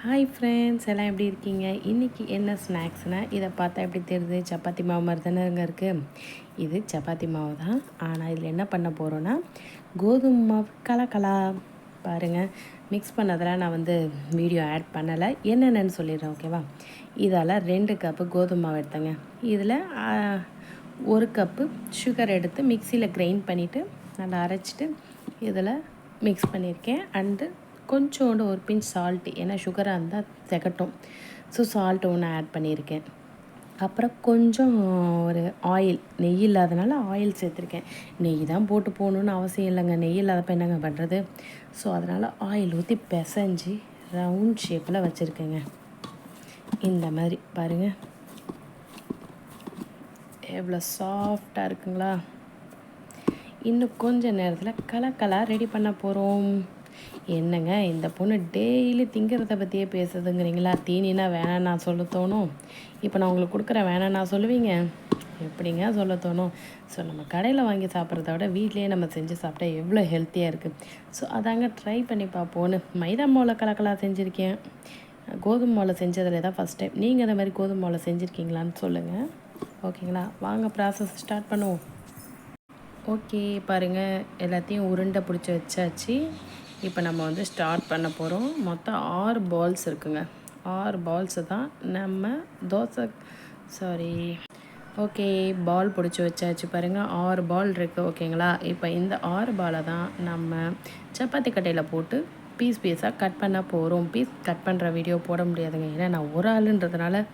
Hi friends, எல்லாம் எப்படி இருக்கீங்க? இன்றைக்கி என்ன ஸ்நாக்ஸ்னால், இதை பார்த்தா எப்படி தெரியுது? சப்பாத்தி மாவு மாதிரி தானேங்க இருக்குது. இது சப்பாத்தி மாவு தான். ஆனால் இதில் என்ன பண்ண போகிறோன்னா, கோதுமை மாவு கலக்கலா பாருங்கள். மிக்ஸ் பண்ணதெல்லாம் நான் வீடியோ ஆட் பண்ணலை. என்னென்னு சொல்லிடுறேன், ஓகேவா? இதால் 2 கப்பு கோதுமை மாவு எடுத்தேங்க. இதில் 1 கப்பு சுகர் எடுத்து மிக்சியில் கிரைண்ட் பண்ணிவிட்டு நல்லா அரைச்சிட்டு இதில் மிக்ஸ் பண்ணியிருக்கேன். அண்டு கொஞ்சோண்டு ஒரு பிஞ்ச் சால்ட்டு, ஏன்னா சுகராக இருந்தால் திகட்டும். ஸோ சால்ட்டு ஒன்று ஆட் பண்ணியிருக்கேன். அப்புறம் கொஞ்சம் ஒரு ஆயில், நெய் இல்லாதனால ஆயில் சேர்த்துருக்கேன். நெய் தான் போட்டு போகணுன்னு அவசியம் இல்லைங்க. நெய் இல்லாதப்போ என்னங்க பண்ணுறது? ஸோ அதனால் ஆயில் ஊற்றி பிசைஞ்சு ரவுண்ட் ஷேப்பில் வச்சுருக்கேங்க. இந்த மாதிரி பாருங்கள், எவ்வளோ சாஃப்டாக இருக்குங்களா? இன்னும் கொஞ்சம் நேரத்தில் கலக்கலாக ரெடி பண்ண போகிறோம். என்னங்க இந்த பொண்ணு டெய்லி திங்கிறத பற்றியே பேசுதுங்கிறீங்களா? தீனினா வேணாம் நான் சொல்ல தோணும். இப்போ நான் உங்களுக்கு கொடுக்குற வேணாம் நான் சொல்லுவீங்க? எப்படிங்க சொல்ல தோணும்? ஸோ நம்ம கடையில் வாங்கி சாப்பிட்றத விட வீட்லேயே நம்ம செஞ்சு சாப்பிட்டா எவ்வளோ ஹெல்த்தியாக இருக்குது. ஸோ அதாங்க ட்ரை பண்ணி பார்ப்போன்னு மைதா மாவில் கலக்கலாக செஞ்சுருக்கேன். கோதுமை மாவில் செஞ்சதில் தான் ஃபஸ்ட் டைம். நீங்கள் அந்த மாதிரி கோதுமை மாவில் செஞ்சுருக்கீங்களான்னு சொல்லுங்கள், ஓகேங்களா? வாங்க ப்ராசஸ் ஸ்டார்ட் பண்ணுவோம். ஓகே பாருங்கள், எல்லாத்தையும் உருண்டை பிடிச்சி வச்சாச்சு. இப்போ நம்ம ஸ்டார்ட் பண்ண போகிறோம். மொத்தம் 6 பால்ஸ் இருக்குங்க. 6 பால்ஸு தான் நம்ம ஓகே பால் பிடிச்சி வச்சாச்சு பாருங்கள். 6 பால் இருக்குது, ஓகேங்களா? இப்போ இந்த 6 பாலை தான் நம்ம சப்பாத்தி கட்டையில் போட்டு பீஸாக கட் பண்ண போகிறோம். பீஸ் கட் பண்ணுற வீடியோ போட முடியாதுங்க, ஏன்னா நான் ஒரு ஆளுன்றதுனால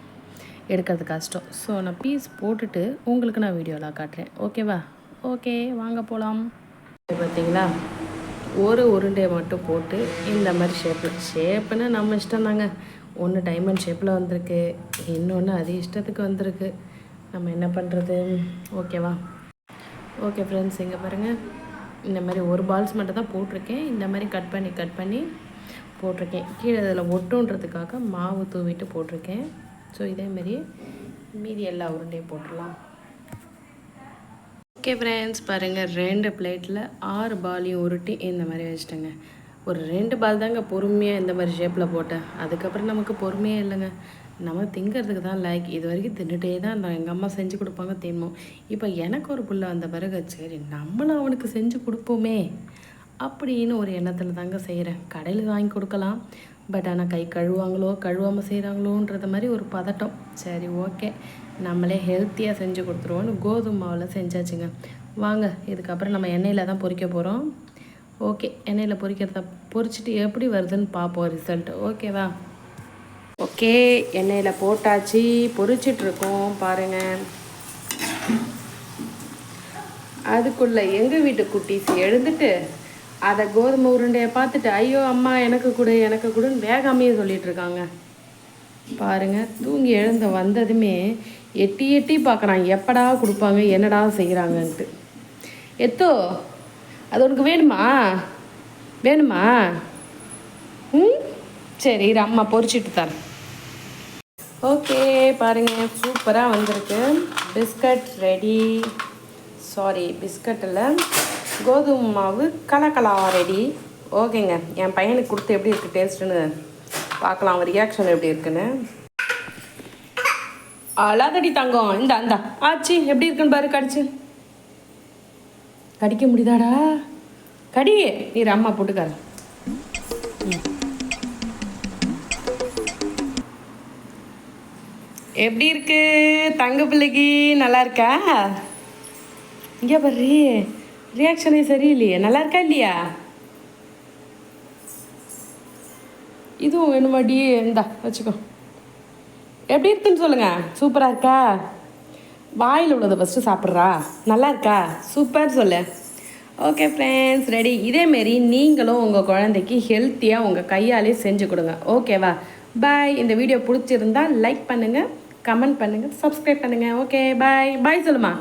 எடுக்கிறது கஷ்டம். ஸோ நான் பீஸ் போட்டுட்டு உங்களுக்கு நான் வீடியோலாம் காட்டுறேன், ஓகேவா? ஓகே வாங்க போகலாம். பார்த்தீங்களா, ஒரு உருண்டையை மட்டும் போட்டு இந்த மாதிரி ஷேப்புன்னு நம்ம இஷ்டம் தாங்க. ஒன்று டைமண்ட் ஷேப்பில் வந்திருக்கு, இன்னொன்று அது இஷ்டத்துக்கு வந்திருக்கு. நம்ம என்ன பண்ணுறது, ஓகேவா? ஓகே ஃப்ரெண்ட்ஸ், இங்கே பாருங்கள், இந்த மாதிரி ஒரு பால்ஸ் மட்டும் தான் போட்டிருக்கேன். இந்த மாதிரி கட் பண்ணி போட்டிருக்கேன். கீழே இதில் ஒட்டுன்றதுக்காக மாவு தூவிட்டு போட்டிருக்கேன். ஸோ இதேமாரி மீதி எல்லா உருண்டையும் போட்டுடலாம். ஓகே ஃப்ரெண்ட்ஸ், பாருங்கள், 2 பிளேட்டில் 6 பாலையும் உருட்டி இந்த மாதிரி வச்சுட்டேங்க. ஒரு 2 பால் தாங்க பொறுமையாக இந்த மாதிரி ஷேப்பில் போட்டேன். அதுக்கப்புறம் நமக்கு பொறுமையே இல்லைங்க. நம்ம திங்கிறதுக்கு தான் லைக். இது வரைக்கும் தின்னுட்டே தான் நான் எங்கள் அம்மா செஞ்சு கொடுப்பாங்க, தின்னோம். இப்போ எனக்கு ஒரு புள்ள வந்த பிறகு சரி நம்மளும் அவனுக்கு செஞ்சு கொடுப்போமே அப்படின்னு ஒரு எண்ணத்தில் தாங்க செய்கிறேன். கடையில் வாங்கி கொடுக்கலாம், பட் ஆனால் கை கழுவாமல் செய்கிறாங்களோன்றது மாதிரி ஒரு பதட்டம். சரி ஓகே, நம்மளே ஹெல்த்தியாக செஞ்சு கொடுத்துருவோன்னு கோதுமை மாவில் செஞ்சாச்சுங்க. வாங்க, இதுக்கப்புறம் நம்ம எண்ணெயில் தான் பொரிக்க போகிறோம். ஓகே, எண்ணெயில் பொரிச்சிட்டு எப்படி வருதுன்னு பார்ப்போம் ரிசல்ட், ஓகேவா? ஓகே, எண்ணெயில் போட்டாச்சு, பொரிச்சிட்ருக்கோம் பாருங்கள். அதுக்குள்ளே எங்கள் வீட்டு குட்டீஸ் எழுந்துட்டு அதை கோதுமை உருண்டையை பார்த்துட்டு ஐயோ அம்மா எனக்கு கொடுன்னு வேகாமையே சொல்லிகிட்ருக்காங்க பாருங்கள். தூங்கி எழுந்த வந்ததுமே எட்டி பார்க்குறான், எப்படா கொடுப்பாங்க, என்னடா செய்கிறாங்கன்ட்டு. எத்தோ அது உனக்கு வேணுமா? சரி அம்மா பொரிச்சிட்டு தரேன். ஓகே பாருங்கள், சூப்பராக வந்திருக்கு. Biscuit ready. பிஸ்கட்டில் கோதுமை மாவு கலக்கலா ரெடி. ஓகேங்க, என் பையனுக்கு கொடுத்து எப்படி இருக்குது டேஸ்ட்டுன்னு பார்க்கலாம், அவன் ரியாக்ஷன் எப்படி இருக்குன்னு. அழாதடி தங்கம், இந்த ஆச்சு எப்படி இருக்குன்னு பாரு. கடிக்க முடியுதாடா? கடி, நீ அம்மா போட்டுக்கார. எப்படி இருக்கு தங்க பிள்ளைக்கு? நல்லா இருக்கா? இங்கே பாரு, ரியாக்ஷனே சரியில்லையே. நல்லா இருக்கா இல்லையா? இதுவும் வேணுமாடி? இந்தா வச்சுக்கோ. எப்படி இருக்குன்னு சொல்லுங்கள். சூப்பராக இருக்கா? வாயில் உள்ளதை ஃபஸ்ட்டு சாப்பிட்றா. நல்லா இருக்கா? சூப்பர் சொல்லு. Okay friends, ready. இதேமாரி நீங்களும் உங்கள் குழந்தைக்கு ஹெல்த்தியாக உங்கள் கையாலே செஞ்சு கொடுங்க, ஓகேவா? பாய். இந்த வீடியோ பிடிச்சிருந்தா லைக் பண்ணுங்கள், கமெண்ட் பண்ணுங்கள், சப்ஸ்கிரைப் பண்ணுங்கள். Okay bye. பாய் சொல்லுமா.